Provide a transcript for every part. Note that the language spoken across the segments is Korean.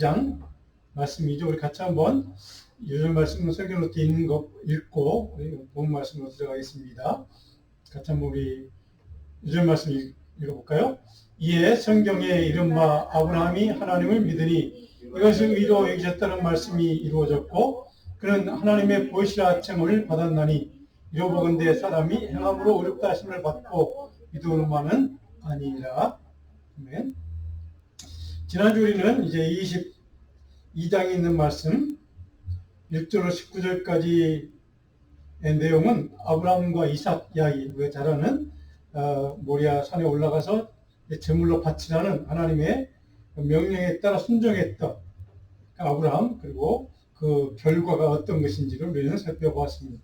장 말씀이죠. 우리 같이 한번 요즘 말씀으로 설교노트에 있는 거 읽고 본 말씀으로 들어가겠습니다. 같이 한번 우리 요즘 말씀 읽어볼까요? 이에 성경에 이른 바 아브라함이 하나님을 믿으니 이것을 의로 여기셨다는 말씀이 이루어졌고 그는 하나님의 보시라 칭을 받았나니 이로보건대 사람이 행함으로 어렵다 하심을 받고 믿음으로만은 아니니라. 아멘. 지난주 우리는 이제 22장에 있는 말씀 1절로 19절까지의 내용은 아브라함과 이삭 이야기, 우리가 잘 아는 모리아 산에 올라가서 제물로 바치라는 하나님의 명령에 따라 순종했던 아브라함, 그리고 그 결과가 어떤 것인지를 우리는 살펴보았습니다.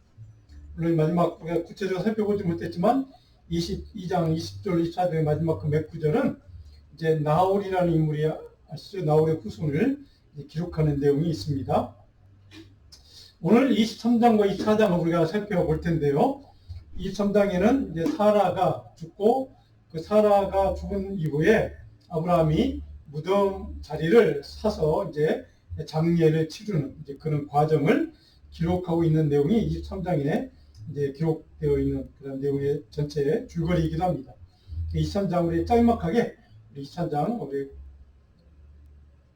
물론 마지막 우리가 구체적으로 살펴보지 못했지만 22장 20절 24절의 마지막 그 몇 구절은 이제 나홀이라는 인물이 아시죠? 나홀의 후손을 기록하는 내용이 있습니다. 오늘 23장과 24장을 우리가 살펴볼 텐데요. 23장에는 이제 사라가 죽고 그 사라가 죽은 이후에 아브라함이 무덤 자리를 사서 이제 장례를 치르는 이제 그런 과정을 기록하고 있는 내용이 23장에 이제 기록되어 있는 그런 내용의 전체의 줄거리이기도 합니다. 23장 우리 짤막하게 23장 우리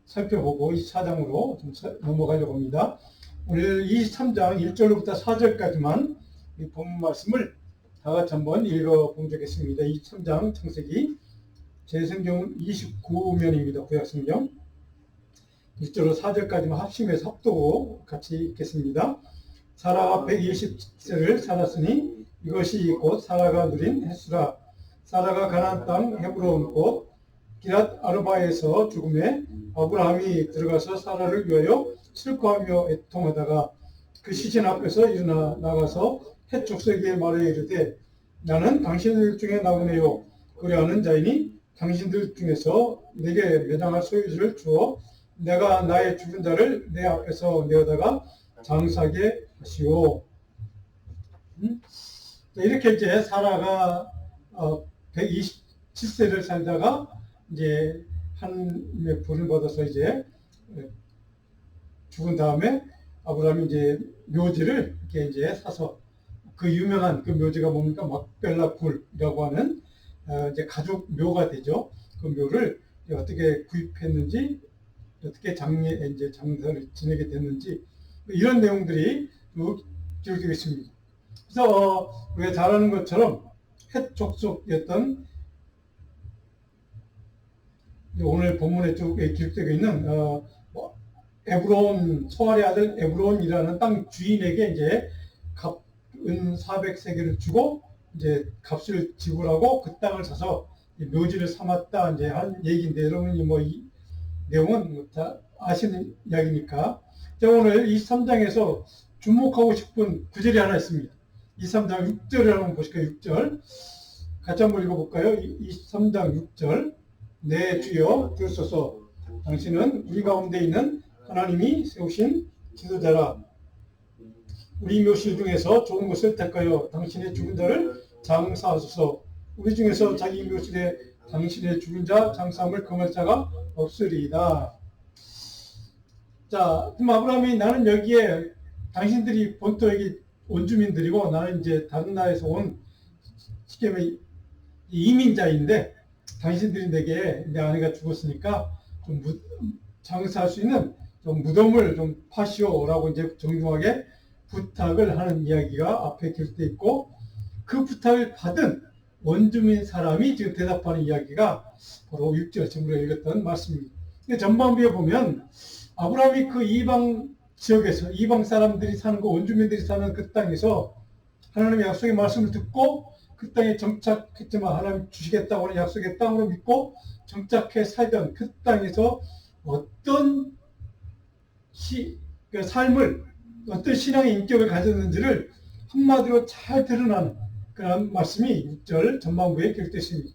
살펴보고 24장으로 좀 넘어가려고 합니다. 오늘 23장 1절부터 4절까지만 이 본문 말씀을 다 같이 한번 읽어보겠습니다. 23장 창세기 제 성경은 29면입니다. 구약성경 1절로 4절까지만 합심해서 합독으로 같이 읽겠습니다. 사라가 120세를 살았으니 이것이 곧 사라가 누린 햇수라. 사라가 가나안 땅 헤브론 곧 기랏 아르바에서 죽음에 아브라함이 들어가서 사라를 위하여 슬퍼하며 애통하다가 그 시신 앞에서 일어나 나가서 헷 족속에게 말하여 이르되 나는 당신들 중에 나오네요. 그리하는 자이니 당신들 중에서 내게 매장할 소유지를 주어 내가 나의 죽은 자를 내 앞에서 내어다가 장사하게 하시오. 이렇게 이제 사라가 127세를 살다가 이제 하나님의 불을 받아서 이제 죽은 다음에 아브라함이 이제 묘지를 이렇게 이제 사서 그 유명한 그 묘지가 뭡니까? 막벨라 굴이라고 하는 이제 가족 묘가 되죠. 그 묘를 어떻게 구입했는지, 어떻게 이제 장사를 지내게 됐는지 이런 내용들이 기록되어 있습니다. 그래서 우리가 잘 아는 것처럼 헷 족속이었던 오늘 본문에 쭉 기록되어 있는 에브론, 소알의 아들 에브론이라는 땅 주인에게 이제 은 400세겔을 주고 이제 값을 지불하고 그 땅을 사서 묘지를 삼았다 이제 한 얘기인데 여러분이 뭐 이 내용은 다 아시는 이야기니까. 자, 오늘 23장에서 주목하고 싶은 구절이 하나 있습니다. 23장 6절을 한번 보실까요? 6절 같이 한번 읽어볼까요? 23장 6절 내 주여 들으소서. 당신은 우리 가운데 있는 하나님이 세우신 지도자라. 우리 묘실 중에서 좋은 것을 택하여 당신의 죽은 자를 장사하소서. 우리 중에서 자기 묘실에 당신의 죽은 자 장사함을 금할 자가 없으리이다. 자, 그럼 아브라함이 나는 여기에 당신들이 본토 여기 원주민들이고 나는 이제 다른 나라에서 온 쉽게 말하면 이민자인데 당신들이 내게 내 아내가 죽었으니까 좀 장사할 수 있는 좀 무덤을 좀 파시오라고 이제 정중하게 부탁을 하는 이야기가 앞에 기록되어 있고 그 부탁을 받은 원주민 사람이 지금 대답하는 이야기가 바로 6절 지금 우리가 읽었던 말씀입니다. 전반부에 보면 아브라함이 그 이방 지역에서 이방 사람들이 사는 그 원주민들이 사는 그 땅에서 하나님의 약속의 말씀을 듣고 그 땅에 정착했지만 하나님 주시겠다고 하는 약속의 땅으로 믿고 정착해 살던 그 땅에서 어떤 삶을 어떤 신앙의 인격을 가졌는지를 한마디로 잘 드러나는 그런 말씀이 6절 전반부에 기록되어 있습니다.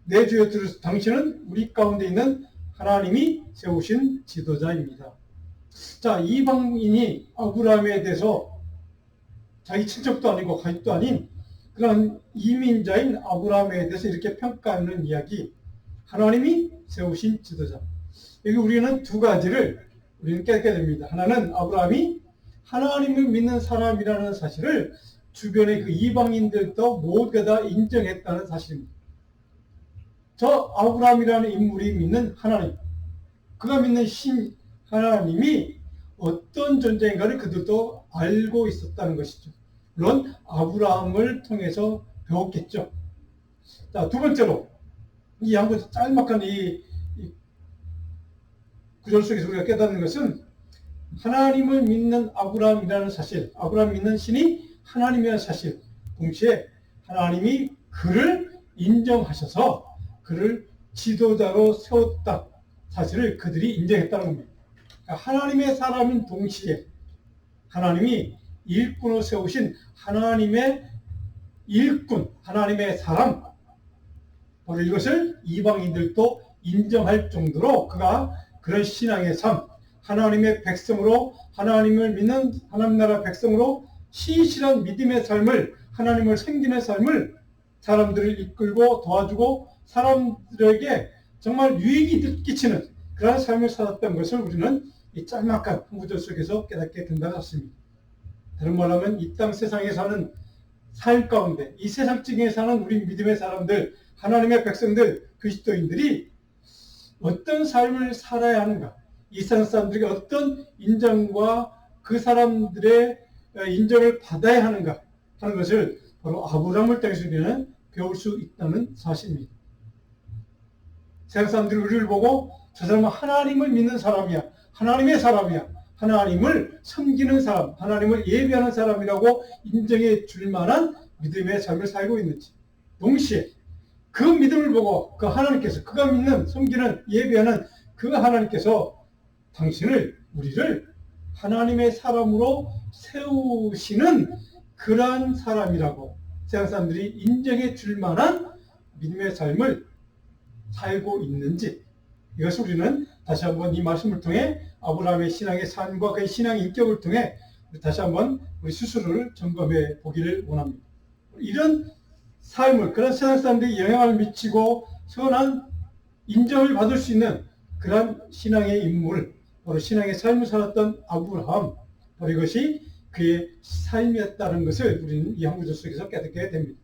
내 주여 들으소서. 당신은 우리 가운데 있는 하나님이 세우신 지도자입니다. 자, 이방인이 아브라함에 대해서 자기 친척도 아니고 가족도 아닌 그런 이민자인 아브라함에 대해서 이렇게 평가하는 이야기. 하나님이 세우신 지도자. 여기 우리는 두 가지를 우리는 깨닫게 됩니다. 하나는 아브라함이 하나님을 믿는 사람이라는 사실을 주변의 그 이방인들도 모두가 다 인정했다는 사실입니다. 저 아브라함이라는 인물이 믿는 하나님, 그가 믿는 신 하나님이 어떤 존재인가를 그들도 알고 있었다는 것이죠. 물론 아브라함을 통해서 배웠겠죠. 자, 두 번째로 이 한번 짤막한 이 구절 속에서 우리가 깨닫는 것은 하나님을 믿는 아브라함이라는 사실, 아브라함 믿는 신이 하나님이라는 사실, 동시에 하나님이 그를 인정하셔서 그를 지도자로 세웠다 사실을 그들이 인정했다는 겁니다. 그러니까 하나님의 사람인 동시에 하나님이 일꾼으로 세우신 하나님의 일꾼, 하나님의 사람, 바로 이것을 이방인들도 인정할 정도로 그가 그런 신앙의 삶, 하나님의 백성으로 하나님을 믿는 하나님 나라 백성으로 신실한 믿음의 삶을, 하나님을 섬기는 삶을 사람들을 이끌고 도와주고 사람들에게 정말 유익이 끼치는 그런 삶을 살았던 것을 우리는 이 짤막한 한 구절 속에서 깨닫게 된다는 것입니다. 다른 말로 하면 이 땅 세상에 사는 삶 가운데 이 세상적에 사는 우리 믿음의 사람들, 하나님의 백성들, 그리스도인들이 어떤 삶을 살아야 하는가, 이 세상 사람들에게 어떤 인정과 그 사람들의 인정을 받아야 하는가 하는 것을 바로 아브라함을 통해서 우리는 배울 수 있다는 사실입니다. 세상 사람들이 우리를 보고 저 사람은 하나님을 믿는 사람이야, 하나님의 사람이야, 하나님을 섬기는 사람, 하나님을 예배하는 사람이라고 인정해 줄 만한 믿음의 삶을 살고 있는지, 동시에 그 믿음을 보고 그 하나님께서, 그가 믿는, 섬기는, 예배하는 그 하나님께서 당신을, 우리를 하나님의 사람으로 세우시는 그러한 사람이라고 세상 사람들이 인정해 줄 만한 믿음의 삶을 살고 있는지, 이것을 우리는 다시 한번 이 말씀을 통해 아브라함의 신앙의 삶과 그의 신앙의 인격을 통해 다시 한번 우리 스스로를 점검해 보기를 원합니다. 이런 삶을, 그런 세상 사람들이 영향을 미치고 선한 인정을 받을 수 있는 그런 신앙의 인물, 바로 신앙의 삶을 살았던 아브라함, 바로 이것이 그의 삶이었다는 것을 우리는 이 한 구절 속에서 깨닫게 됩니다.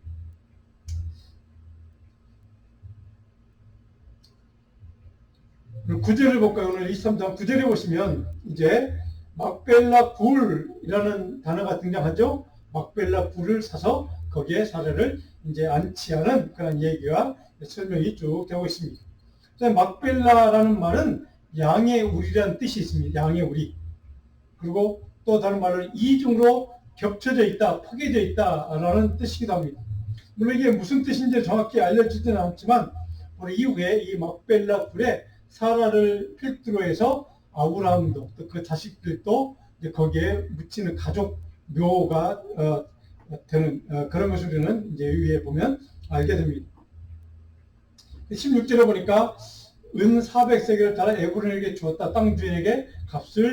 구절을 볼까요? 오늘 23장 9절에 보시면 이제 막벨라 굴이라는 단어가 등장하죠. 막벨라 굴을 사서 거기에 사례를 이제 안치하는 그런 얘기가 설명이 쭉 되고 있습니다. 막벨라라는 말은 양의 우리라는 뜻이 있습니다. 양의 우리. 그리고 또 다른 말로 이중으로 겹쳐져 있다, 파괴져 있다라는 뜻이기도 합니다. 물론 이게 무슨 뜻인지 정확히 알려지지는 않지만 이후에 이 막벨라 굴에 사라를 필두로 해서 아브라함도 또 그 자식들도 이제 거기에 묻히는 가족 묘가 되는 그런 것을 우리는 이제 위에 보면 알게 됩니다. 16절에 보니까 은 400세겔을 달아 에브론에게 주었다. 땅 주인에게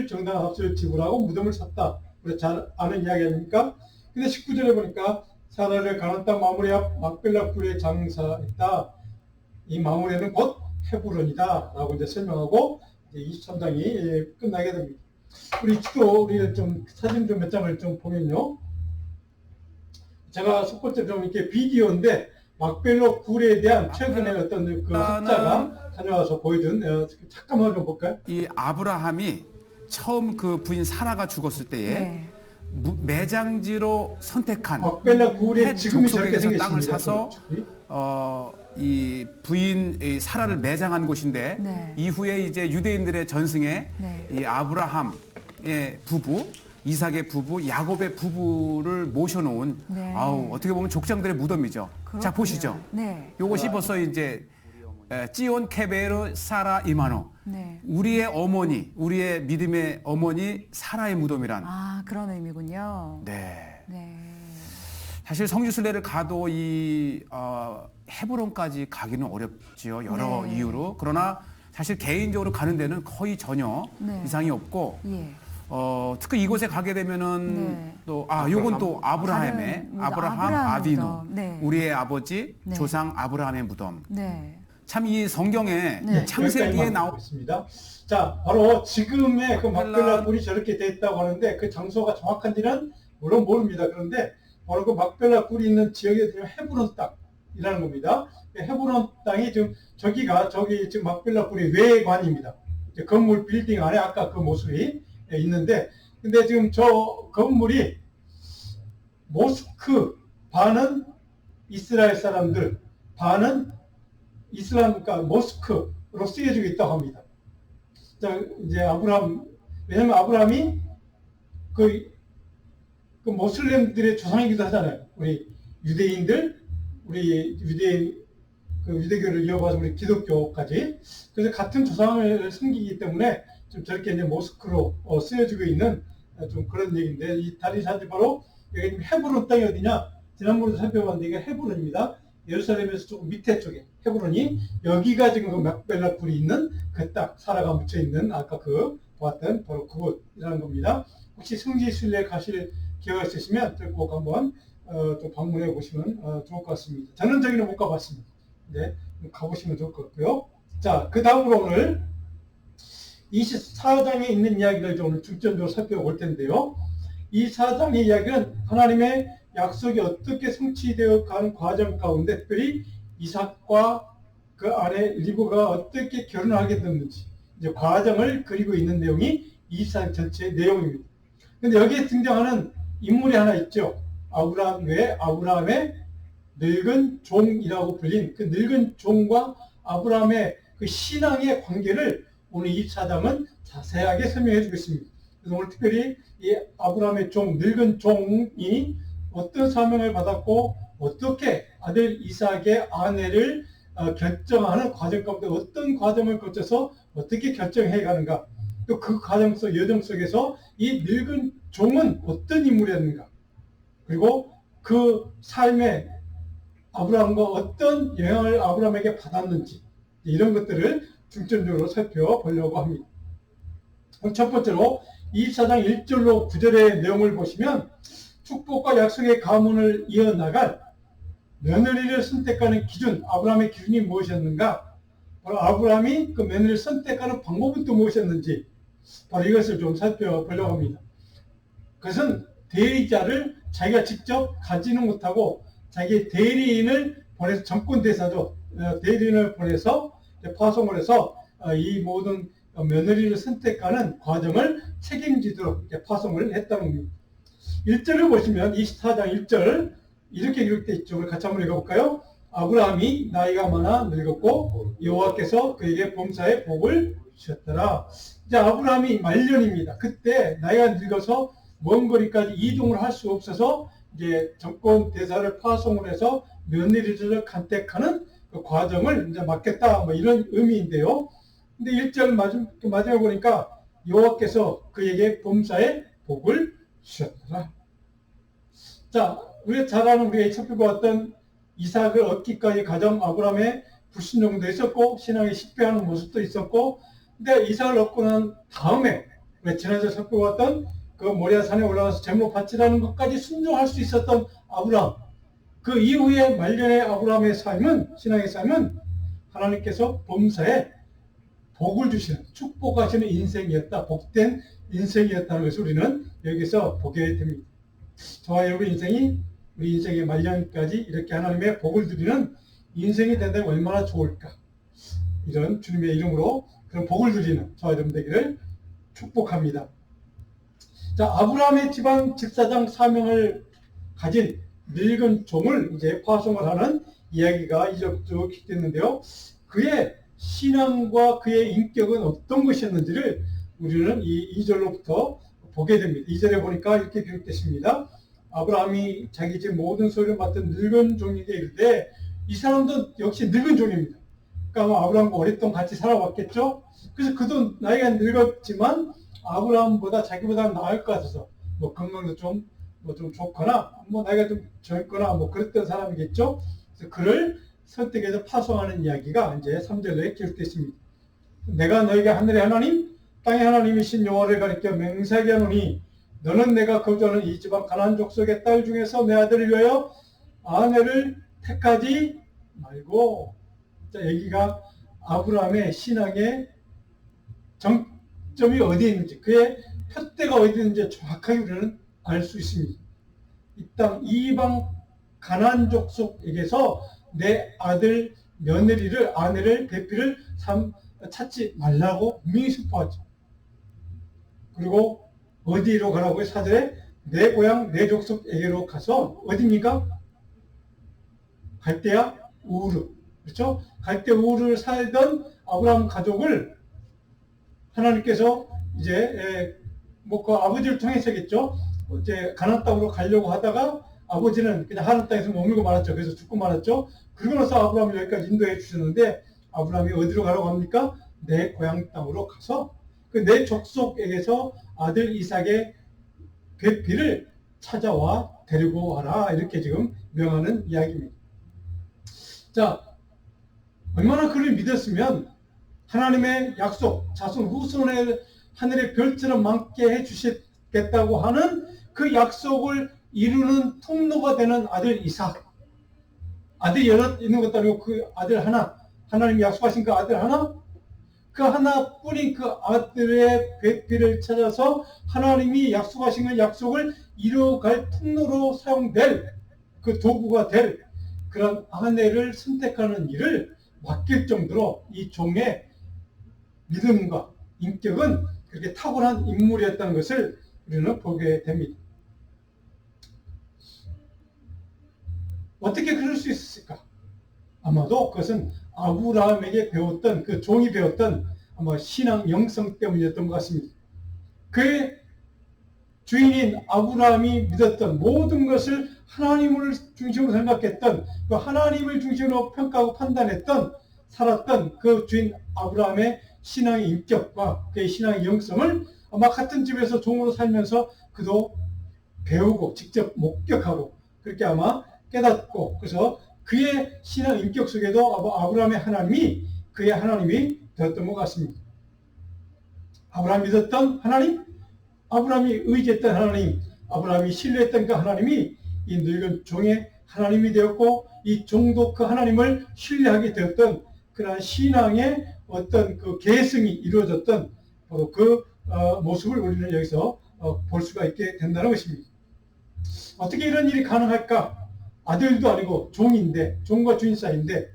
정당한 값을 지불하고 무덤을 샀다. 우리 잘 아는 이야기 아닙니까? 근데 19절에 보니까 사라를 가나안 땅 마므레 앞 막벨라 굴에 장사했다. 이 마므레는 곧 헤브론이다 라고 이제 설명하고 이제 23장이 끝나게 됩니다. 우리 좀 사진 좀 몇 장을 좀 보면요. 제가 첫 번째 좀 이렇게 비디오인데 막벨라 굴에 대한 최근에 어떤 그 학자가 다녀와서 보여준 잠깐만 좀 볼까요? 이 아브라함이 처음 그 부인 사라가 죽었을 때에 매장지로 선택한 막벨라 굴에 지금이 저렇게 생겼습니다. 땅을 사서 이 부인 사라를 매장한 곳인데 이후에 이제 유대인들의 전승에 이 아브라함의 부부, 이삭의 부부, 야곱의 부부를 모셔놓은 어떻게 보면 족장들의 무덤이죠. 그렇군요. 자 보시죠. 이것이 벌써 이제 찌온 케베르 사라 이마노. 우리의 어머니, 우리의 믿음의 어머니 사라의 무덤이란. 그런 의미군요. 네. 사실 성지순례를 가도 이 헤브론까지 가기는 어렵지요. 여러 이유로. 그러나 사실 개인적으로 가는 데는 거의 전혀 이상이 없고 특히 이곳에 가게 되면은 또 요건 또 아브라함의 아브라함 아비누 우리의 아버지 조상 아브라함의 무덤. 참 이 성경에 네. 창세기에 나온 있습니다. 자, 바로 지금의 그 막벨라 굴이 저렇게 돼 있다고 하는데 그 장소가 정확한지는 물론 모릅니다. 그런데 바로 그 막벨라 굴이 있는 지역에 들면 헤브론 땅이라는 겁니다. 헤브론 땅이 지금 저기 지금 막벨라 굴이 외관입니다. 건물 빌딩 안에 아까 그 모습이 있는데, 근데 지금 저 건물이 모스크 반은 이스라엘 사람들, 반은 이슬람, 그러니까 모스크로 쓰여지고 있다고 합니다. 자, 이제 왜냐면 아브라함이 그 모슬렘들의 조상이기도 하잖아요. 우리 유대인들, 우리 유대교를 이어봐서 우리 기독교까지. 그래서 같은 조상을 섬기기 때문에 좀 저렇게 이제 모스크로 쓰여지고 있는 좀 그런 얘기인데, 이 다리산이 바로 여기 헤브론 땅이 어디냐? 지난번에도 살펴봤는데 이게 헤브론입니다. 예루살렘에서 조금 밑에 쪽에 헤브론이, 여기가 지금 그 막벨라 굴이 있는 그 땅, 사라가 묻혀 있는 아까 그 보았던 바로 그곳이라는 겁니다. 혹시 성지순례 가실 기회가 있으시면 꼭 한번 또 방문해 보시면 좋을 것 같습니다. 저는 저기는 못 가봤습니다. 네, 가보시면 좋을 것 같고요. 자, 그 다음으로 오늘 24장에 있는 이야기를 좀 오늘 중점적으로 살펴볼 텐데요. 이 4장의 이야기는 하나님의 약속이 어떻게 성취되어 가는 과정 가운데, 특별히 이삭과 그 아내 리브가 어떻게 결혼하게 됐는지 이제 과정을 그리고 있는 내용이 24장 전체의 내용입니다. 근데 여기에 등장하는 인물이 하나 있죠. 아브라함 외에 아브라함의 늙은 종이라고 불린 그 늙은 종과 아브라함의 그 신앙의 관계를 오늘 24장은 자세하게 설명해 주겠습니다. 그래서 오늘 특별히 이 아브라함의 종, 늙은 종이 어떤 사명을 받았고 어떻게 아들 이삭의 아내를 결정하는 과정 가운데 어떤 과정을 거쳐서 어떻게 결정해 가는가, 또 그 과정 속 여정 속에서 이 늙은 종은 어떤 인물이었는가, 그리고 그 삶에 아브라함과 어떤 영향을 아브라함에게 받았는지, 이런 것들을 중점적으로 살펴보려고 합니다. 첫 번째로 24장 1절로 9절의 내용을 보시면 축복과 약속의 가문을 이어나갈 며느리를 선택하는 기준, 아브라함의 기준이 무엇이었는가, 바로 아브라함이 그 며느리를 선택하는 방법은 또 무엇이었는지, 바로 이것을 좀 살펴보려고 합니다. 그것은 대리자를 자기가 직접 가지는 못하고 자기의 대리인을 보내서, 정권대사죠, 대리인을 보내서 파송을 해서 이 모든 며느리를 선택하는 과정을 책임지도록 파송을 했다는 겁니다. 1절을 보시면 24장 1절 이렇게 기록되어 있죠. 우리 같이 한번 읽어볼까요? 아브라함이 나이가 많아 늙었고 여호와께서 그에게 범사에 복을 주셨더라. 이제 아브라함이 말년입니다. 그때 나이가 늙어서 먼 거리까지 이동을 할 수 없어서 이제 정권 대사를 파송을 해서 며느리를 간택하는 그 과정을 이제 맡겠다, 뭐 이런 의미인데요. 근데 1절 마지막에 보니까 여호와께서 그에게 범사에 복을 주셨더라. 자, 우리가 잘 아는, 우리가 살펴보았던 이삭을 얻기까지 가정 아브라함의 불순종도 있었고 신앙이 실패하는 모습도 있었고, 근데 이삭을 얻고 난 다음에 우리가 지난주에 살펴보았던 그 모리아 산에 올라가서 제물 바치라는 것까지 순종할 수 있었던 아브라함, 그 이후에 말년의 아브라함의 삶은, 신앙의 삶은 하나님께서 범사에 복을 주시는, 축복하시는 인생이었다, 복된 인생이었다는 것을 우리는 여기서 보게 됩니다. 저와 여러분 인생이, 우리 인생의 말년까지 이렇게 하나님의 복을 누리는 인생이 된다면 얼마나 좋을까. 이런 주님의 이름으로 그런 복을 누리는 저와 여러분 되기를 축복합니다. 자, 아브라함의 집안 직사장 사명을 가진 늙은 종을 이제 파송을 하는 이야기가 이제부터 기록됐는데요. 그의 신앙과 그의 인격은 어떤 것이었는지를 우리는 이 2절로부터 보게 됩니다. 2절에 보니까 이렇게 기록됐습니다. 아브라함이 자기 집 모든 소유를 맡은 늙은 종에게 이르되, 이 사람도 역시 늙은 종입니다. 그러니까 아브라함과 오랫동안 같이 살아왔겠죠. 그래서 그도 나이가 늙었지만 아브라함보다 자기보다 나을 것 같아서, 뭐 건강도 좀 좋거나, 뭐 나이가 좀 젊거나, 뭐 그랬던 사람이겠죠. 그래서 그를 선택해서 파송하는 이야기가 이제 3절에 기록되어 있습니다. 내가 너에게 하늘의 하나님, 땅의 하나님이신 여호와를 가리켜 맹세하게 하노니, 너는 내가 거주하는 이 지방 가나안 족속의 딸 중에서 내 아들을 위하여 아내를 택하지 말고. 자, 여기가 아브라함의 신앙의 정점이 어디에 있는지, 그의 표대가 어디에 있는지 정확하게 우리는 알 수 있습니다. 이 땅 이방 가나안 족속에게서 내 아들, 며느리를, 아내를, 배필을 찾지 말라고 분명히 선포하죠. 그리고 어디로 가라고요? 4절에 내 고향, 내 족속에게로 가서 어디입니까? 갈대아 우르. 그렇죠? 갈대 우르를 살던 아브라함 가족을 하나님께서 이제 그 아버지를 통해서겠죠. 이제 가나안 땅으로 가려고 하다가 아버지는 그냥 하나님 땅에서 머물고 말았죠. 그래서 죽고 말았죠. 그러고 나서 아브라함을 여기까지 인도해 주셨는데 아브라함이 어디로 가라고 합니까? 내 고향 땅으로 가서 그 내 족속에게서 아들 이삭의 배필을 찾아와 데리고 와라. 이렇게 지금 명하는 이야기입니다. 자, 얼마나 그를 믿었으면 하나님의 약속, 자손 후손의 하늘의 별처럼 많게 해주시겠다고 하는 그 약속을 이루는 통로가 되는 아들 이삭. 아들이 여럿 있는 것도 아니고 그 아들 하나, 하나님이 약속하신 그 아들 하나, 그 하나뿐인 그 아들의 배필을 찾아서 하나님이 약속하신 그 약속을 이루어갈 통로로 사용될 그 도구가 될 그런 아내를 선택하는 일을 맡길 정도로 이 종의 믿음과 인격은 그렇게 탁월한 인물이었다는 것을 우리는 보게 됩니다. 어떻게 그럴 수 있었을까? 아마도 그것은 아브라함에게 배웠던 그 종이 배웠던 아마 신앙 영성 때문이었던 것 같습니다. 그의 주인인 아브라함이 믿었던 모든 것을 하나님을 중심으로 생각했던 그 하나님을 중심으로 평가하고 판단했던 살았던 그 주인 아브라함의 신앙의 인격과 그의 신앙의 영성을 아마 같은 집에서 종으로 살면서 그도 배우고 직접 목격하고 그렇게 아마 깨닫고 그래서 그의 신앙 인격 속에도 아브라함의 하나님이 그의 하나님이 되었던 것 같습니다. 아브라함이 믿었던 하나님, 아브라함이 의지했던 하나님, 아브라함이 신뢰했던 그 하나님이 이 늙은 종의 하나님이 되었고 이 종도 그 하나님을 신뢰하게 되었던 그러한 신앙의 어떤 그 계승이 이루어졌던 바로 그 모습을 우리는 여기서 볼 수가 있게 된다는 것입니다. 어떻게 이런 일이 가능할까? 아들도 아니고 종인데, 종과 주인 사이인데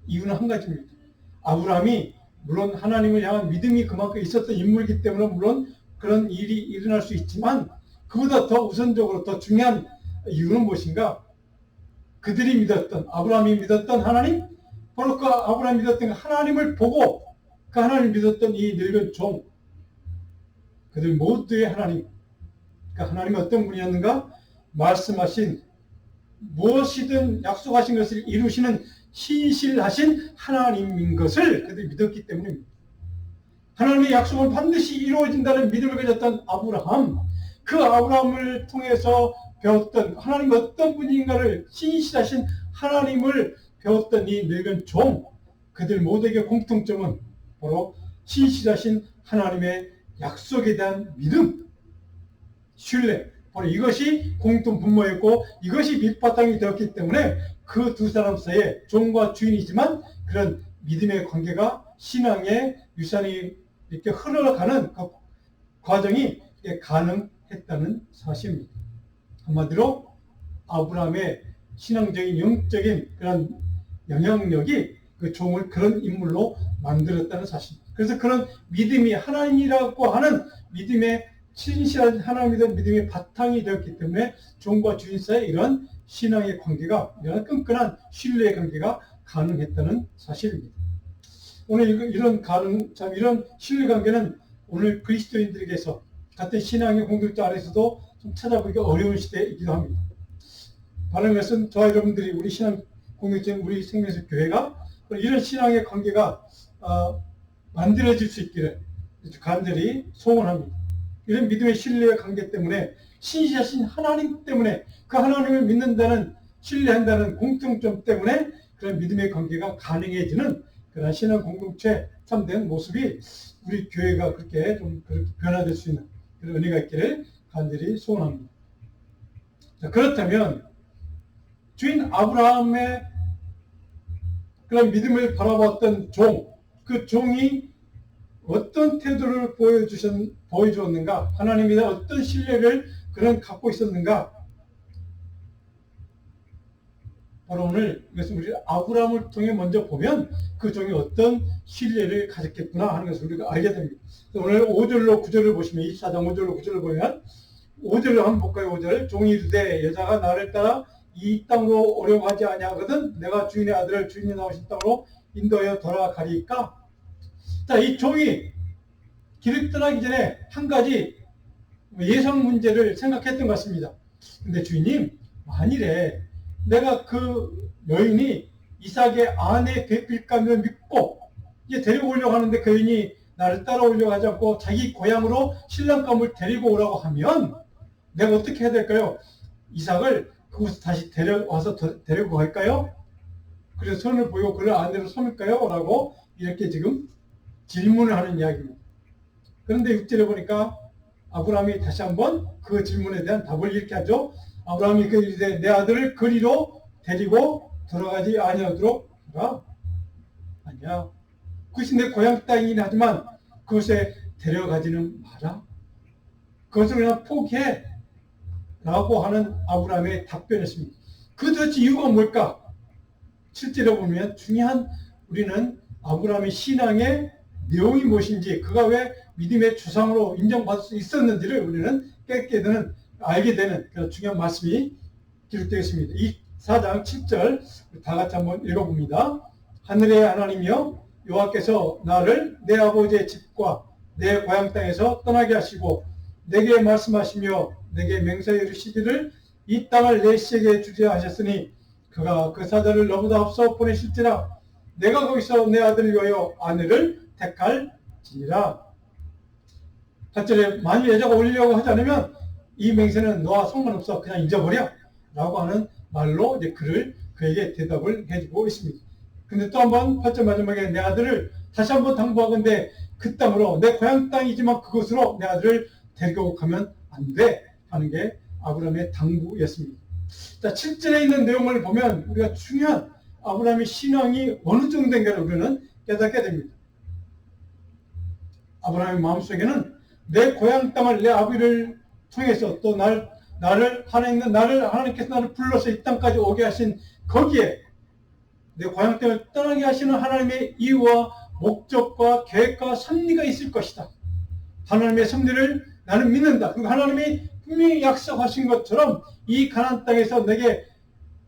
이유는 한 가지입니다. 아브라함이 물론 하나님을 향한 믿음이 그만큼 있었던 인물이기 때문에 물론 그런 일이 일어날 수 있지만 그보다 더 우선적으로 더 중요한 이유는 무엇인가? 그들이 믿었던, 아브라함이 믿었던 하나님, 바로 그 아브라함이 믿었던 하나님을 보고 그 하나님을 믿었던 이 늙은 종, 그들 모두의 하나님, 그 하나님이 어떤 분이었는가? 말씀하신 무엇이든 약속하신 것을 이루시는 신실하신 하나님인 것을 그들이 믿었기 때문입니다. 하나님의 약속은 반드시 이루어진다는 믿음을 가졌던 아브라함, 그 아브라함을 통해서 배웠던 하나님 어떤 분인가를 신실하신 하나님을 배웠던 이 늙은 종, 그들 모두에게 공통점은 바로 신실하신 하나님의 약속에 대한 믿음, 신뢰, 바로 이것이 공통 분모였고 이것이 밑바탕이 되었기 때문에 그 두 사람 사이에 종과 주인이지만 그런 믿음의 관계가 신앙의 유산이 이렇게 흘러가는 그 과정이 가능했다는 사실입니다. 한마디로 아브라함의 신앙적인 영적인 그런 영향력이 그 종을 그런 인물로 만들었다는 사실입니다. 그래서 그런 믿음이 하나님이라고 하는 믿음의 신실한 하나님에 대한 믿음의 바탕이 되었기 때문에 종과 주인 사이에 이런 신앙의 관계가, 이런 끈끈한 신뢰의 관계가 가능했다는 사실입니다. 오늘 이런 신뢰 관계는 오늘 그리스도인들에게서 같은 신앙의 공동체 안에서도 좀 찾아보기 어려운 시대이기도 합니다. 다른 것은 저와 여러분들이 우리 신앙 공동체, 우리 생명수 교회가 이런 신앙의 관계가 만들어질 수 있기를 간절히 소원합니다. 이런 믿음의 신뢰의 관계 때문에 신실하신 하나님 때문에 그 하나님을 믿는다는 신뢰한다는 공통점 때문에 그런 믿음의 관계가 가능해지는 그런 신앙 공동체 참된 모습이 우리 교회가 그렇게 변화될 수 있는 그런 은혜가 있기를 간절히 소원합니다. 자, 그렇다면 주인 아브라함의 그런 믿음을 바라봤던 그 종이 어떤 태도를 보여주었는가? 하나님에 대한 어떤 신뢰를 그는 갖고 있었는가? 바로 오늘 이것은 우리 아브라함을 통해 먼저 보면 그 종이 어떤 신뢰를 가졌겠구나 하는 것을 우리가 알게 됩니다. 오늘 5절로 9절을 보시면 24장 5절로 9절을 보면 5절을 한번 볼까요? 5절. 종이 이르되 여자가 나를 따라 이 땅으로 오려고 하지 아니하거든 내가 주인의 아들을 주인이 나오신 땅으로 인도하여 돌아가리까? 자, 이 종이 길을 떠나기 전에 한 가지 예상 문제를 생각했던 것 같습니다. 근데 주인님, 만일에 내가 그 여인이 이삭의 아내 되필까며 믿고 이제 데리고 오려고 하는데 그 여인이 나를 따라오려고 하지 않고 자기 고향으로 신랑감을 데리고 오라고 하면 내가 어떻게 해야 될까요? 이삭을 그곳에 다시 데려와서 데리고 갈까요? 그래서 손을 보이고 그를 아내로 삼을까요? 라고 이렇게 지금 질문을 하는 이야기입니다. 그런데 6절에 보니까 아브라함이 다시 한번 그 질문에 대한 답을 이렇게 하죠. 아브라함이 그 이르되 내 아들을 그리로 데리고 돌아가지 아니하도록 하라. 아니야. 그것이 내 고향 땅이긴 하지만 그곳에 데려가지는 마라. 그것을 그냥 포기해. 라고 하는 아브라함의 답변이었습니다. 그 도대체 이유가 뭘까? 실제로 보면 중요한 우리는 아브라함의 신앙의 내용이 무엇인지 그가 왜 믿음의 주상으로 인정받을 수 있었는지를 우리는 깨닫게 알게 되는 그런 중요한 말씀이 기록되어 있습니다. 이 4장 7절 다 같이 한번 읽어봅니다. 하늘의 하나님이여 여호와께서 나를 내 아버지의 집과 내 고향 땅에서 떠나게 하시고 내게 말씀하시며 내게 맹세하여 이르시기를 이 땅을 내 시에게 주려 하셨으니 그가 그 사자를 너보다 앞서 보내실지라 내가 거기서 내 아들을 위하여 아내를 택할지니라. 8절에 만일 여자가 오려고 하지 않으면 이 맹세는 너와 상관없어 그냥 잊어버려 라고 하는 말로 이제 그에게 대답을 해주고 있습니다. 근데 또 한번 8절 마지막에 내 아들을 다시 한번 당부하건대 그 땅으로 내 고향 땅이지만 그곳으로 내 아들을 데리고 가면 안 돼 하는 게 아브라함의 당부였습니다. 자, 7절에 있는 내용을 보면 우리가 중요한 아브라함의 신앙이 어느 정도인가를 우리는 깨닫게 됩니다. 아브라함의 마음속에는 내 고향 땅을 내 아비를 통해서 또 나를 하나님께서 나를 불러서 이 땅까지 오게 하신 거기에 내 고향 땅을 떠나게 하시는 하나님의 이유와 목적과 계획과 섭리가 있을 것이다. 하나님의 섭리를 나는 믿는다. 그리고 하나님이 분명히 약속하신 것처럼 이 가나안 땅에서 내게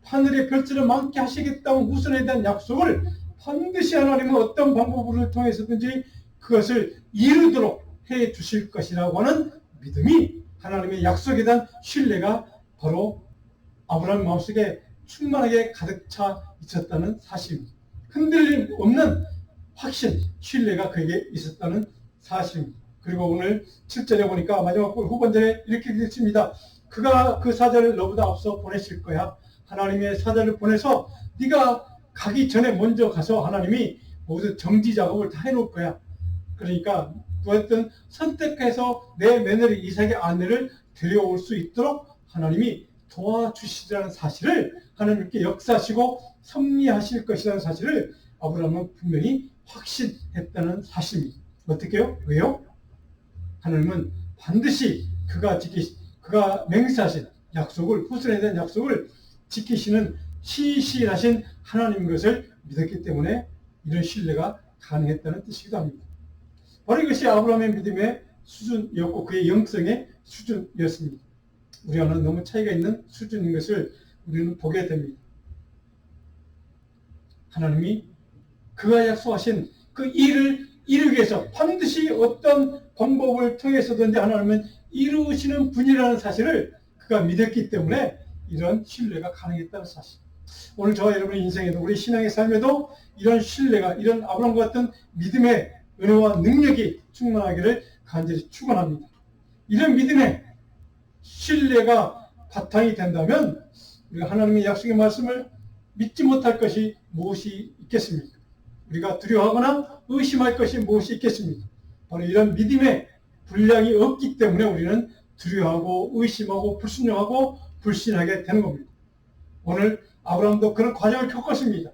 하늘의 별처럼 많게 하시겠다는 우선에 대한 약속을 반드시 하나님은 어떤 방법을 통해서든지 그것을 이루도록 해 주실 것이라고 하는 믿음이 하나님의 약속에 대한 신뢰가 바로 아브라함 마음속에 충만하게 가득 차 있었다는 사실입니다. 흔들림 없는 확신, 신뢰가 그에게 있었다는 사실입니다. 그리고 오늘 7절에 보니까 마지막 후반절에 이렇게 되었습니다. 그가 그 사자를 너보다 앞서 보내실 거야. 하나님의 사자를 보내서 네가 가기 전에 먼저 가서 하나님이 모두 정지 작업을 다 해놓을 거야. 그러니까 어쨌든 선택해서 내 며느리 이삭의 아내를 데려올 수 있도록 하나님이 도와주시라는 사실을 하나님께 역사하시고 섭리하실 것이라는 사실을 아브라함은 분명히 확신했다는 사실입니다. 어떻게요? 왜요? 하나님은 반드시 그가 맹세하신 약속을, 후손에 대한 약속을 지키시는 신실하신 하나님인 것을 믿었기 때문에 이런 신뢰가 가능했다는 뜻이기도 합니다. 바로 이것이 아브라함의 믿음의 수준이었고 그의 영성의 수준이었습니다. 우리와는 너무 차이가 있는 수준인 것을 우리는 보게 됩니다. 하나님이 그가 약속하신 그 일을 이루기 위해서 반드시 어떤 방법을 통해서든지 하나님은 이루시는 분이라는 사실을 그가 믿었기 때문에 이런 신뢰가 가능했다는 사실. 오늘 저와 여러분의 인생에도 우리 신앙의 삶에도 이런 신뢰가 이런 아브라함과 같은 믿음의 은혜와 능력이 충만하기를 간절히 축원합니다. 이런 믿음의 신뢰가 바탕이 된다면 우리가 하나님의 약속의 말씀을 믿지 못할 것이 무엇이 있겠습니까? 우리가 두려워하거나 의심할 것이 무엇이 있겠습니까? 바로 이런 믿음의 분량이 없기 때문에 우리는 두려워하고 의심하고 불순종하고 불신하게 되는 겁니다. 오늘 아브라함도 그런 과정을 겪었습니다.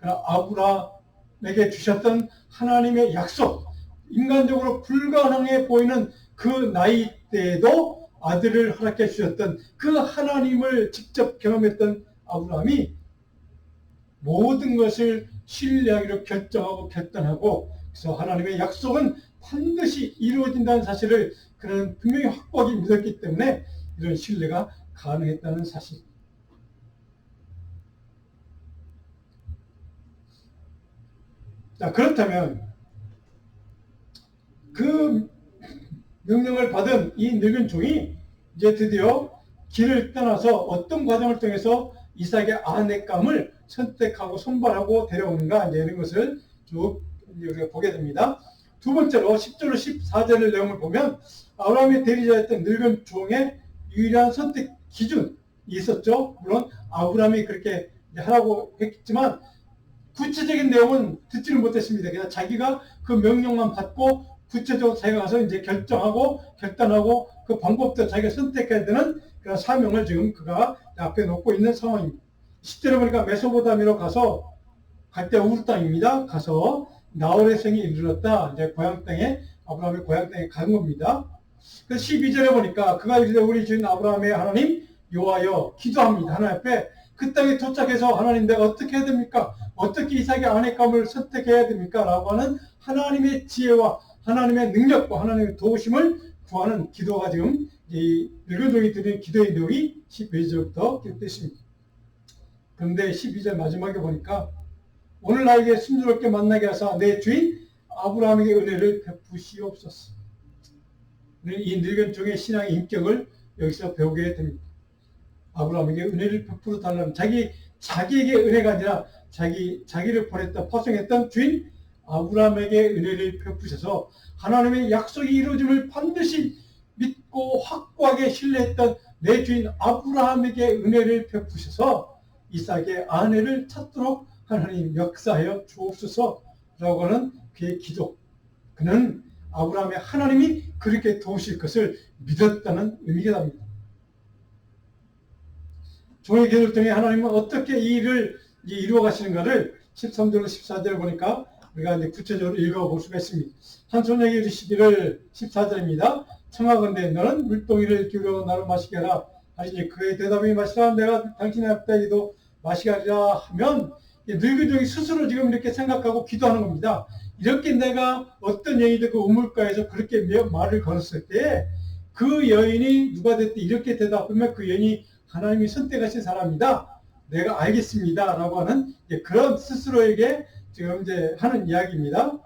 아브라함에게 주셨던 하나님의 약속, 인간적으로 불가능해 보이는 그 나이 때에도 아들을 허락해 주셨던 그 하나님을 직접 경험했던 아브라함이 모든 것을 신뢰하기로 결정하고 결단하고, 그래서 하나님의 약속은 반드시 이루어진다는 사실을 그는 분명히 확고하게 믿었기 때문에 이런 신뢰가 가능했다는 사실. 자, 그렇다면 그 명령을 받은 이 늙은 종이 이제 드디어 길을 떠나서 어떤 과정을 통해서 이삭의 아내감을 선택하고 선발하고 데려오는가, 이제 이런 것을 쭉 우리가 보게 됩니다. 두 번째로 10절로 14절의 내용을 보면 아브라함의 대리자였던 늙은 종의 유일한 선택 기준이 있었죠. 물론 아브라함이 그렇게 하라고 했지만 구체적인 내용은 듣지는 못했습니다. 그냥 자기가 그 명령만 받고 구체적으로 자기가 가서 이제 결정하고 결단하고 그 방법도 자기가 선택해야 되는 그런 사명을 지금 그가 앞에 놓고 있는 상황입니다. 10절에 보니까 메소포타미아로 가서 갈대 우르 땅입니다. 가서 나홀의 생이 이르렀다. 이제 고향 땅에, 아브라함의 고향 땅에 간 겁니다. 그래서 12절에 보니까 그가 이르되 우리 주인 아브라함의 하나님 여호와여 기도합니다. 하나님 앞에 그 땅에 도착해서 하나님 내가 어떻게 해야 됩니까? 어떻게 이삭의 아내감을 선택해야 됩니까? 라고 하는 하나님의 지혜와 하나님의 능력과 하나님의 도우심을 구하는 기도가 지금 이 늙은 종이 드리는 기도의 내용이 12절부터 기록되어 있습니다. 그런데 12절 마지막에 보니까 오늘 나에게 순조롭게 만나게 하사 내 주인 아브라함에게 은혜를 베푸시옵소서. 이 늙은 종의 신앙의 인격을 여기서 배우게 됩니다. 아브라함에게 은혜를 베풀어 달라는 자기에게 은혜가 아니라 자기를 보냈다 파송했던 주인 아브라함에게 은혜를 베푸셔서 하나님의 약속이 이루어짐을 반드시 믿고 확고하게 신뢰했던 내 주인 아브라함에게 은혜를 베푸셔서 이삭의 아내를 찾도록 하나님 역사하여 주옵소서라고 하는 그의 기도. 그는 아브라함의 하나님이 그렇게 도우실 것을 믿었다는 의미가 됩니다. 종의 기도를 통해 하나님은 어떻게 이 일을 이루어 가시는가를 13절로 14절 보니까 우리가 이제 구체적으로 읽어볼 수가 있습니다. 한 소녀에게 이르시기를 14절입니다. 청하건대 너는 물동이를 기울여 나로 마시게 하라 하시니 그의 대답이 마시라 내가 당신의 앞다리도 마시게 하리라 하면 늙은 종이 스스로 지금 이렇게 생각하고 기도하는 겁니다. 이렇게 내가 어떤 여인이 그 우물가에서 그렇게 말을 걸었을 때 그 여인이 누가 됐든 이렇게 대답하면 그 여인이 하나님이 선택하신 사람이다. 내가 알겠습니다. 라고 하는 그런 스스로에게 지금 이제 하는 이야기입니다.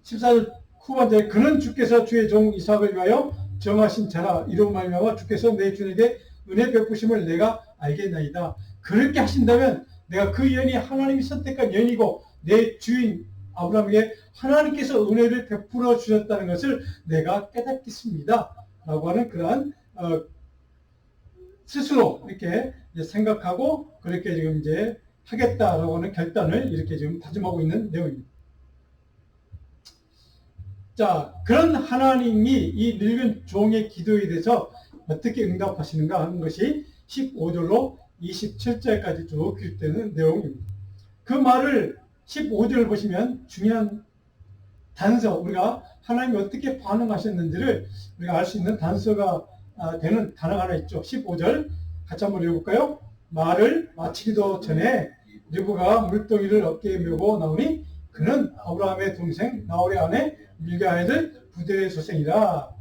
14절 후반절에 그는 주께서 주의 종 이삭을 위하여 정하신 자라 이로 말미암아 주께서 내 주에게 은혜 베푸심을 내가 알겠나이다. 그렇게 하신다면 내가 그 여인이 하나님이 선택한 여인이고 내 주인 아브라함에게 하나님께서 은혜를 베풀어 주셨다는 것을 내가 깨닫겠습니다. 라고 하는 그러한 스스로 이렇게 생각하고 그렇게 지금 이제 하겠다라고 하는 결단을 이렇게 지금 다짐하고 있는 내용입니다. 자, 그런 하나님이 이 늙은 종의 기도에 대해서 어떻게 응답하시는가 하는 것이 15절로 27절까지 쭉 기록되는 내용입니다. 그 말을 15절을 보시면 중요한 단서, 우리가 하나님이 어떻게 반응하셨는지를 우리가 알 수 있는 단서가 되는 단어가 하나 있죠. 15절 같이 한번 읽어볼까요? 말을 마치기도 전에 르브가 물동이를 어깨에 메고 나오니 그는 아브라함의 동생 나홀의 아내 밀가의 아들 부델의 소생이라.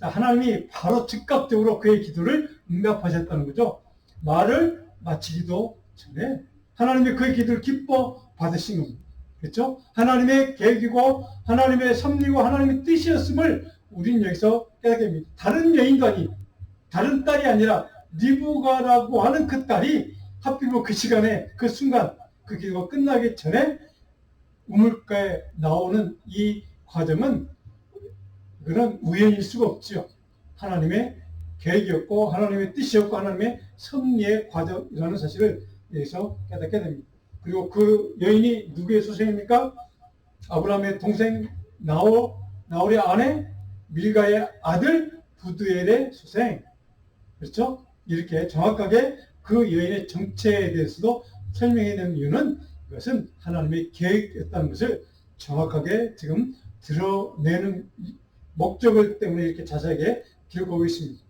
하나님이 바로 즉각적으로 그의 기도를 응답하셨다는 거죠. 말을 마치기도 전에 하나님이 그의 기도를 기뻐 받으신 겁니다. 그렇죠? 하나님의 계획이고 하나님의 섭리고 하나님의 뜻이었음을 우리는 여기서 깨닫게 됩니다. 다른 여인도 아닌 다른 딸이 아니라 리브가라고 하는 그 딸이 하필이면 그 시간에 그 순간 그 기도가 끝나기 전에 우물가에 나오는 이 과정은 그런 우연일 수가 없죠. 하나님의 계획이었고 하나님의 뜻이었고 하나님의 섭리의 과정이라는 사실을 여기서 깨닫게 됩니다. 그리고 그 여인이 누구의 소생입니까? 아브라함의 동생 나홀의 아내 밀가의 아들 부두엘의 소생. 그렇죠? 이렇게 정확하게 그 여인의 정체에 대해서도 설명해 낸 이유는 그것은 하나님의 계획이었다는 것을 정확하게 지금 드러내는 목적을 때문에 이렇게 자세하게 기록하고 있습니다.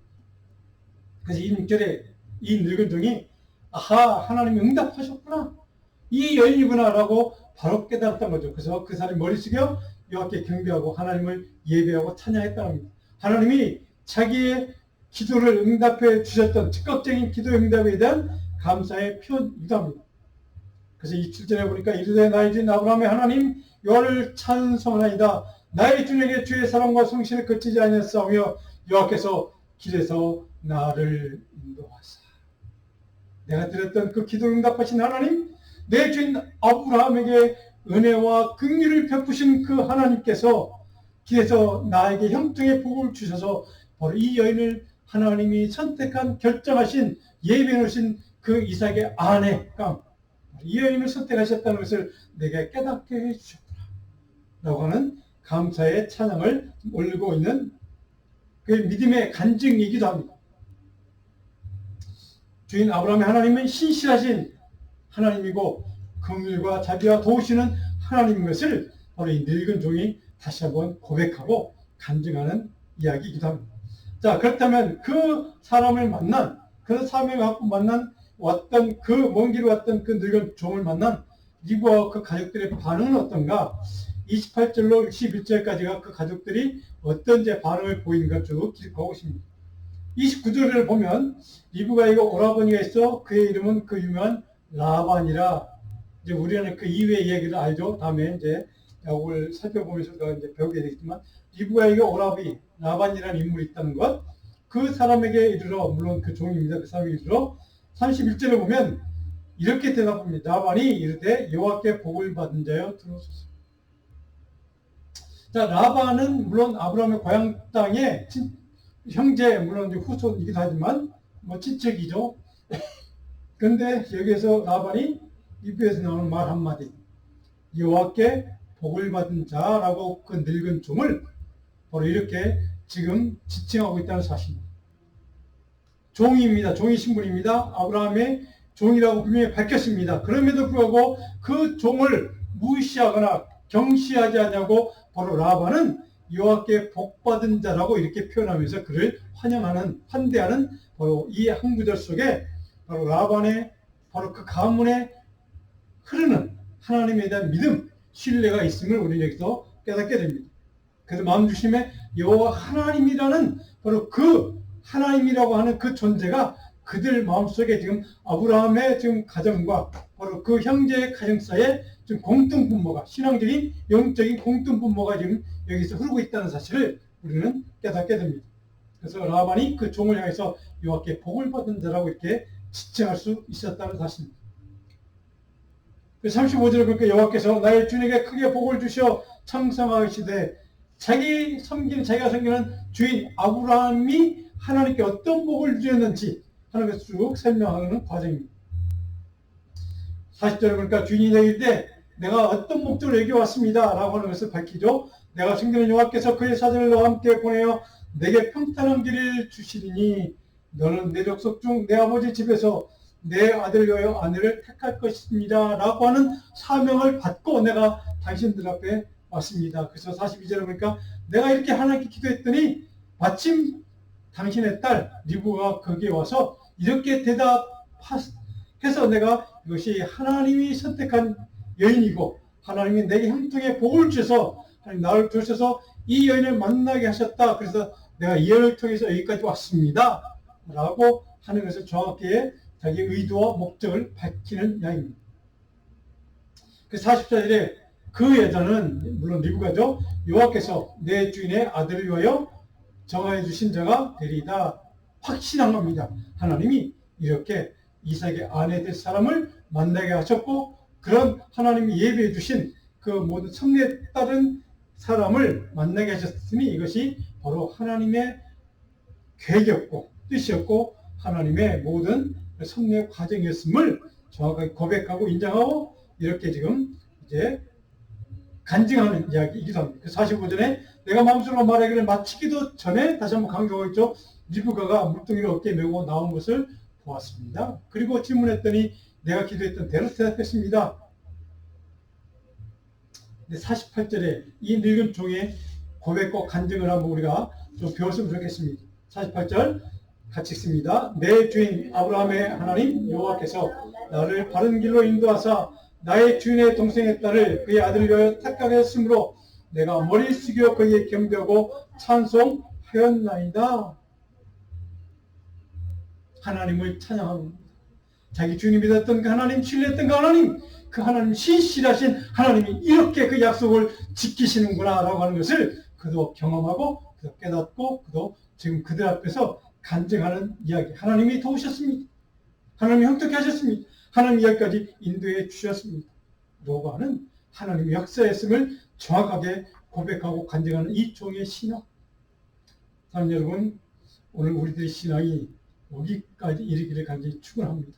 그래서 이 6절에 이 늙은 종이 아하, 하나님이 응답하셨구나, 이 여인이구나 라고 바로 깨달았던 거죠. 그래서 그 사람이 머리 숙여 여호와께 경배하고 하나님을 예배하고 찬양했다는 겁니다. 하나님이 자기의 기도를 응답해 주셨던 즉각적인 기도 응답에 대한 감사의 표현이기도 합니다. 그래서 이 7절에 보니까 이르되 나의 주인 아브라함의 하나님 여호와를 찬송하나이다. 나의 주에게 주의 사랑과 성실을 거치지 아니하였사오며 여호와께서 길에서 나를 인도하사. 내가 드렸던 그 기도 응답하신 하나님, 내 주인 아브라함에게 은혜와 긍휼을 베푸신 그 하나님께서 길에서 나에게 형통의 복을 주셔서 바로 이 여인을 하나님이 선택한 결정하신 예비해 놓으신 그 이삭의 아내가 이 여인을 선택하셨다는 것을 내게 깨닫게 해주셨구나 라고 하는 감사의 찬양을 올리고 있는 그 믿음의 간증이기도 합니다. 주인 아브라함의 하나님은 신실하신 하나님이고 긍휼과 자비와 도우시는 하나님인 것을 바로 이 늙은 종이 다시 한번 고백하고 간증하는 이야기이기도 합니다. 자, 그렇다면 그 사람을 만난, 그 사명을 갖고 왔던 그 먼 길을 왔던 그 늙은 종을 만난 리브와 그 가족들의 반응은 어떤가? 28절로 61절까지가 그 가족들이 어떤 반응을 보이는가 쭉 기록하고 있습니다. 29절을 보면 리브가 이거 오라버니가 있어 그의 이름은 그 유명한 라반이라. 이제 우리는 그 이후의 이야기를 알죠. 다음에 이제 야곱을 살펴보면서 이제 배우게 되겠지만 리브가 이거 오라비 라반이라는 인물이 있다는 것, 그 사람에게 이르러, 물론 그 종입니다. 그 사람에게 이르러 31절을 보면 이렇게 대답합니다. 라반이 이르되 여호와께 복을 받은 자여 들어오소서. 자, 라반은 물론 아브라함의 고향 땅의 형제, 물론 후손이기도 하지만 뭐 친척이죠. 그런데 여기에서 라반이 입에서 나오는 말 한마디, 여호와께 복을 받은 자라고 그 늙은 종을 바로 이렇게 지금 지칭하고 있다는 사실입니다. 종입니다. 종이 신분입니다. 아브라함의 종이라고 분명히 밝혔습니다. 그럼에도 불구하고 그 종을 무시하거나 경시하지 않냐고 바로 라반은 여호와께 복받은 자라고 이렇게 표현하면서 그를 환대하는 바로 이 한 구절 속에 바로 라반의 바로 그 가문에 흐르는 하나님에 대한 믿음, 신뢰가 있음을 우리는 여기서 깨닫게 됩니다. 그래서 마음중심에 여호와 하나님이라는 바로 그 하나님이라고 하는 그 존재가 그들 마음속에 지금 아브라함의 지금 가정과 바로 그 형제의 가정 사이에 지금 공통분모가, 신앙적인 영적인 공통분모가 지금 여기서 흐르고 있다는 사실을 우리는 깨닫게 됩니다. 그래서 라반이 그 종을 향해서 여호와께 복을 받은 자라고 이렇게 지칭할 수 있었다는 사실입니다. 35절에 보니까 여호와께서 나의 주인에게 크게 복을 주셔 창성하시되 자기가 섬기는 주인 아브라함이 하나님께 어떤 복을 주었는지 하는 것을 쭉 설명하는 과정입니다. 40절에 보니까 주인이 내게 이르되 내가 어떤 목적으로 여기 왔습니다 라고 하는 것을 밝히죠. 내가 섬기는 여호와께서 그의 사자를 너와 함께 보내어 내게 평탄한 길을 주시리니 너는 내 족속 중 내 아버지 집에서 내 아들 여여 아내를 택할 것입니다 라고 하는 사명을 받고 내가 당신들 앞에 왔습니다. 그래서 42절에 보니까 내가 이렇게 하나님께 기도했더니 마침 당신의 딸 리브가 거기에 와서 이렇게 대답해서 내가 이것이 하나님이 선택한 여인이고 하나님이 내게 형통의 복을 주셔서 하나님 나를 주셔서 이 여인을 만나게 하셨다. 그래서 내가 이 여인을 통해서 여기까지 왔습니다 라고 하는 것을 정확히 자기의 의도와 목적을 밝히는 이야기입니다. 그 44절에 그 여자는 물론 리브가죠. 여호와께서 내 주인의 아들을 위하여 정하여 주신 자가 되리이다. 확신한 겁니다. 하나님이 이렇게 이삭의 아내 될 사람을 만나게 하셨고 그런 하나님이 예비해 주신 그 모든 섭리에 따른 사람을 만나게 하셨으니 이것이 바로 하나님의 계획이었고 뜻이었고 하나님의 모든 섭리의 과정이었음을 정확하게 고백하고 인정하고 이렇게 지금 이제 간증하는 이야기이기도 합니다. 45절에 내가 마음속으로 말하기를 마치기도 전에 다시 한번 강조하고 있죠. 리브가가 물동이를 어깨에 메고 나온 것을 보았습니다. 그리고 질문했더니 내가 기도했던 대로 대답했습니다. 근데 48절에 이 늙은 종의 고백과 간증을 한번 우리가 좀 배웠으면 좋겠습니다. 48절 같이 읽습니다. 내 주인 아브라함의 하나님 여호와께서 나를 바른 길로 인도하사 나의 주인의 동생의 딸을 그의 아들을 위하여 택하게 하심으로 내가 머리 숙여 그에게 경배하고 찬송하였나이다. 하나님을 찬양합니다. 자기 주인이 믿었던 그 하나님, 신뢰했던 그 하나님, 그 하나님 신실하신 하나님이 이렇게 그 약속을 지키시는구나 라고 하는 것을 그도 경험하고 그도 깨닫고 그도 지금 그들 앞에서 간증하는 이야기. 하나님이 도우셨습니다. 하나님이 형통케 하셨습니다. 하나님 이야기까지 인도해 주셨습니다. 라고 하는 하나님의 역사였음을 정확하게 고백하고 간증하는 이 종의 신앙. 사랑하는 여러분, 오늘 우리들의 신앙이 여기까지 이르기를 간절히 축원합니다.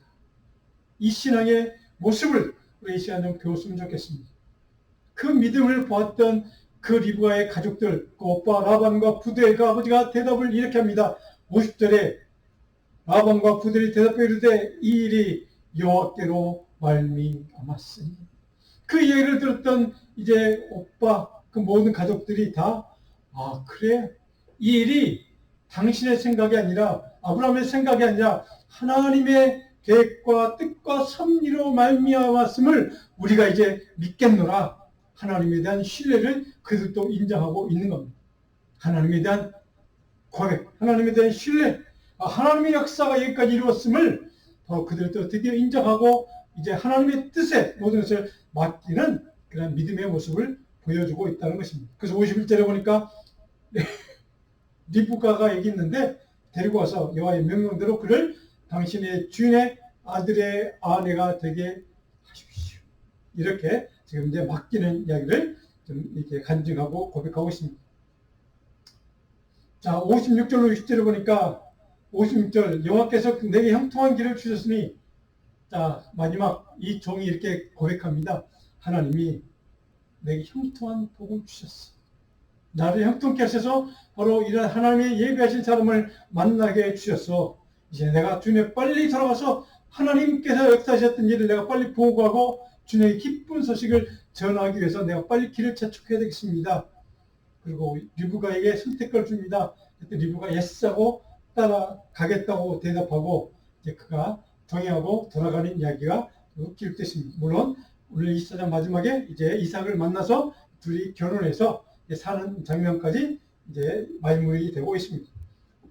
이 신앙의 모습을 우리 이 시간 좀 배웠으면 좋겠습니다. 그 믿음을 보았던 그 리브가의 가족들, 그 오빠 라반과 부대 그 아버지가 대답을 이렇게 합니다. 50절에 라반과 부들이 대답해 이르되 이 일이 여호와께로 말미암았으니. 그 얘기를 들었던 이제 오빠 그 모든 가족들이 다 그래, 이 일이 당신의 생각이 아니라 아브라함의 생각이 아니라 하나님의 계획과 뜻과 섭리로 말미암았음을 우리가 이제 믿겠노라. 하나님에 대한 신뢰를 그들도 인정하고 있는 겁니다. 하나님에 대한 고백, 하나님에 대한 신뢰, 하나님의 역사가 여기까지 이루었음을 바로 그들도 드디어 인정하고 이제 하나님의 뜻에 모든 것을 맡기는 그런 믿음의 모습을 보여주고 있다는 것입니다. 그래서 51절에 보니까 리브가가 여기 있는데 데리고 와서 여호와의 명령대로 그를 당신의 주인의 아들의 아내가 되게 하십시오. 이렇게 지금 이제 맡기는 이야기를 좀 이렇게 간증하고 고백하고 있습니다. 자, 56절로 60절을 보니까 56절 여호와께서 내게 형통한 길을 주셨으니, 자, 마지막 이 종이 이렇게 고백합니다. 하나님이 내게 형통한 복을 주셨어. 나를 형통케 하셔서 바로 이런 하나님의 예비하신 사람을 만나게 해주셨어. 이제 내가 주님에 빨리 돌아가서 하나님께서 역사하셨던 일을 내가 빨리 보고하고 주님의 기쁜 소식을 전하기 위해서 내가 빨리 길을 재촉해야 되겠습니다. 그리고 리브가에게 선택을 줍니다. 그때 리브가 예스하고 따라가겠다고 대답하고 이제 그가 동의하고 돌아가는 이야기가 기록됐습니다. 물론 오늘 24장 마지막에 이제 이삭을 만나서 둘이 결혼해서 사는 장면까지 이제 마무리 되고 있습니다.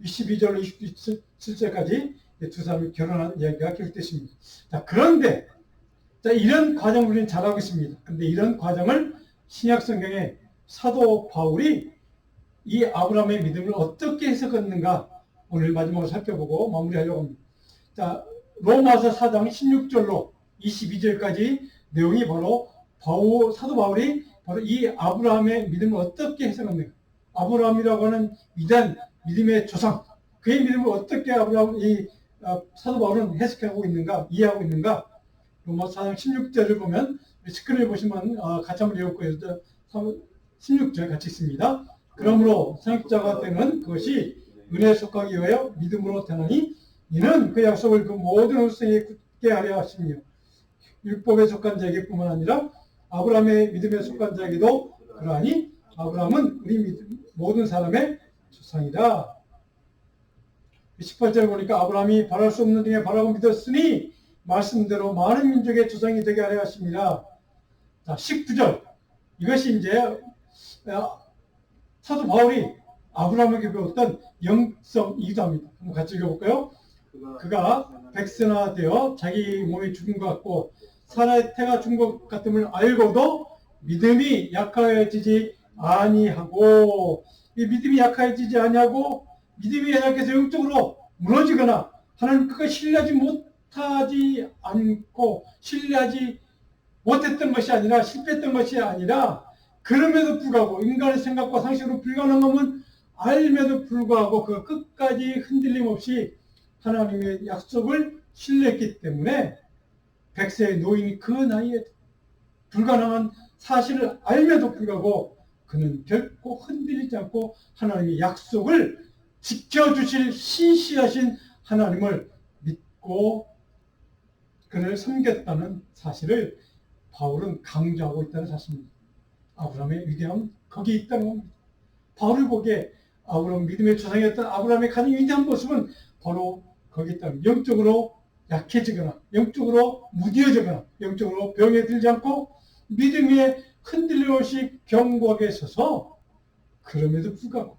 22절로 27절까지 두 사람이 결혼한 이야기가 기록됐습니다. 자, 그런데 이런 과정을 우리는 잘하고 있습니다. 그런데 이런 과정을 신약 성경에 사도 바울이 이 아브라함의 믿음을 어떻게 해석했는가 오늘 마지막으로 살펴보고 마무리하려고 합니다. 자, 로마서 4장 16절로 22절까지 내용이 바로 사도 바울이 바로 이 아브라함의 믿음을 어떻게 해석했는가. 아브라함이라고 하는 위대한 믿음의 조상, 그의 믿음을 어떻게 사도 바울은 해석하고 있는가, 이해하고 있는가. 로마서 4장 16절을 보면 스크린을 보시면 같이 한번 읽어볼게요. 16절 같이 읽습니다. 그러므로 상속자가 되는 그것이 은혜에 속하기 위하여 믿음으로 되나니 이는 그 약속을 그 모든 후세에 굳게 하려 하시며 율법에 속한 자에게뿐만 아니라 아브라함의 믿음에 속한 자에게도 그러하니 아브라함은 우리 모든 사람의 조상이다. 18절 보니까 아브라함이 바랄 수 없는 중에 바라고 믿었으니 말씀대로 많은 민족의 조상이 되게 하려 하십니다. 자, 19절 이것이 이제 사도 바울이 아브라함에게 배웠던 영성이기도 합니다. 한번 같이 읽어볼까요? 그가 백선화되어 자기 몸이 죽은 것 같고 사라의 태가 죽은 것 같음을 알고도 믿음이 약해지지 아니하고, 이 믿음이 약해지지 아니하고 믿음이 약해서 영적으로 무너지거나 하나님 끝까지 신뢰하지 못하지 않고 신뢰하지 못했던 것이 아니라 실패했던 것이 아니라 그럼에도 불구하고 인간의 생각과 상식으로 불가능함은 알면도 불구하고 그 끝까지 흔들림 없이 하나님의 약속을 신뢰했기 때문에 100세의 노인이 그 나이에 불가능한 사실을 알면도 불구하고 그는 결코 흔들리지 않고 하나님의 약속을 지켜주실 신실하신 하나님을 믿고 그를 섬겼다는 사실을 바울은 강조하고 있다는 사실입니다. 아브라함의 위대함 거기 있다는 겁니다. 바울을 보기에 아브라함 믿음의 조상이었던 아브라함의 가장 위대한 모습은 바로 거기 있다는 영적으로 약해지거나 영적으로 무디어지거나 영적으로 병에 들지 않고 믿음에 흔들림 없이 견고하게 서서 그럼에도 불구하고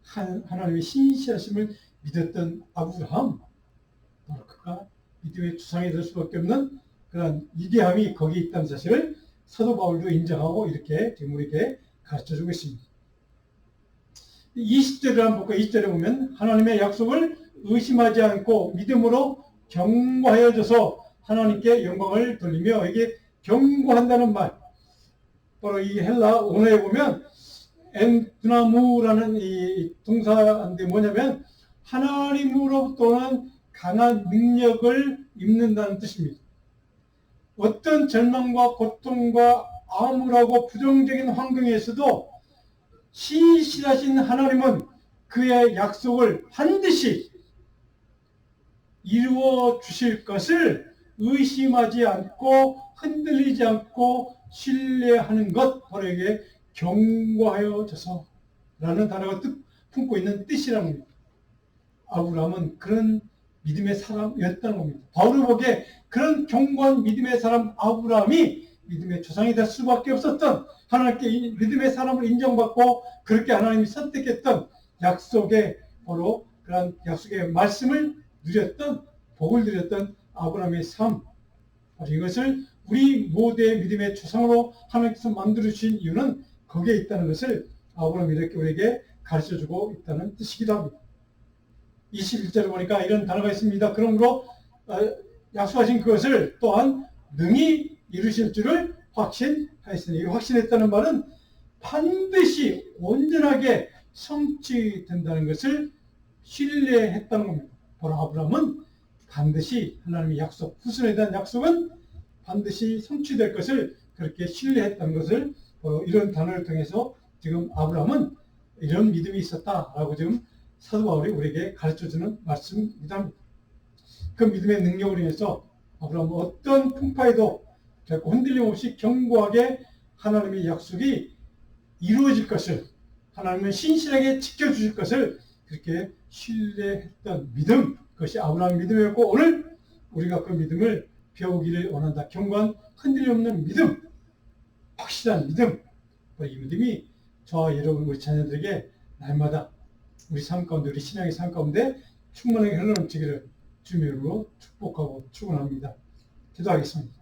하나님의 신실하심을 믿었던 아브라함, 바로 그가 믿음의 조상이 될 수밖에 없는 그런 위대함이 거기 있다는 사실을 사도 바울도 인정하고 이렇게 지금 우리에게 가르쳐주고 있습니다. 20절을 한번 볼까요? 20절에 보면 하나님의 약속을 의심하지 않고 믿음으로 견고하여져서 하나님께 영광을 돌리며, 이게 견고한다는 말, 바로 이 헬라 언어에 보면 엔두나무라는 이 동사인데 뭐냐면 하나님으로부터는 강한 능력을 입는다는 뜻입니다. 어떤 절망과 고통과 암울하고 부정적인 환경에서도 신실하신 하나님은 그의 약속을 반드시 이루어 주실 것을 의심하지 않고 흔들리지 않고 신뢰하는 것, 바로 이게 견고하여져서 라는 단어가 품고 있는 뜻이라는 겁니다. 아브라함은 그런 믿음의 사람이었다는 겁니다. 바울을 보기에 그런 견고한 믿음의 사람 아브라함이 믿음의 조상이 될 수밖에 없었던, 하나님께 믿음의 사람을 인정받고 그렇게 하나님이 선택했던 약속의, 바로 그런 약속의 말씀을 누렸던, 복을 누렸던 아브라함의 삶, 바로 이것을 우리 모두의 믿음의 조상으로 하나님께서 만들어주신 이유는 거기에 있다는 것을 아브라함이 이렇게 우리에게 가르쳐주고 있다는 뜻이기도 합니다. 21절에 보니까 이런 단어가 있습니다. 그러므로 약속하신 그것을 또한 능히 이루실 줄을 확신하였으니, 확신했다는 말은 반드시 온전하게 성취된다는 것을 신뢰했다는 겁니다. 바로 아브라함은 반드시 하나님의 약속, 후손에 대한 약속은 반드시 성취될 것을 그렇게 신뢰했다는 것을 바로 이런 단어를 통해서 지금 아브라함은 이런 믿음이 있었다라고 지금 사도 바울이 우리에게 가르쳐주는 말씀이기도 합니다. 그 믿음의 능력으로 인해서 아브라함은 어떤 풍파에도 결코 흔들림 없이 견고하게 하나님의 약속이 이루어질 것을, 하나님은 신실하게 지켜주실 것을 그렇게 신뢰했던 믿음, 그것이 아브라함의 믿음이었고, 오늘 우리가 그 믿음을 배우기를 원한다. 견고한 흔들림 없는 믿음, 확실한 믿음, 이 믿음이 저와 여러분 우리 자녀들에게 날마다 우리 삶 가운데, 우리 신앙의 삶 가운데 충만하게 흘러넘치기를 주님으로 축복하고 축원합니다. 기도하겠습니다.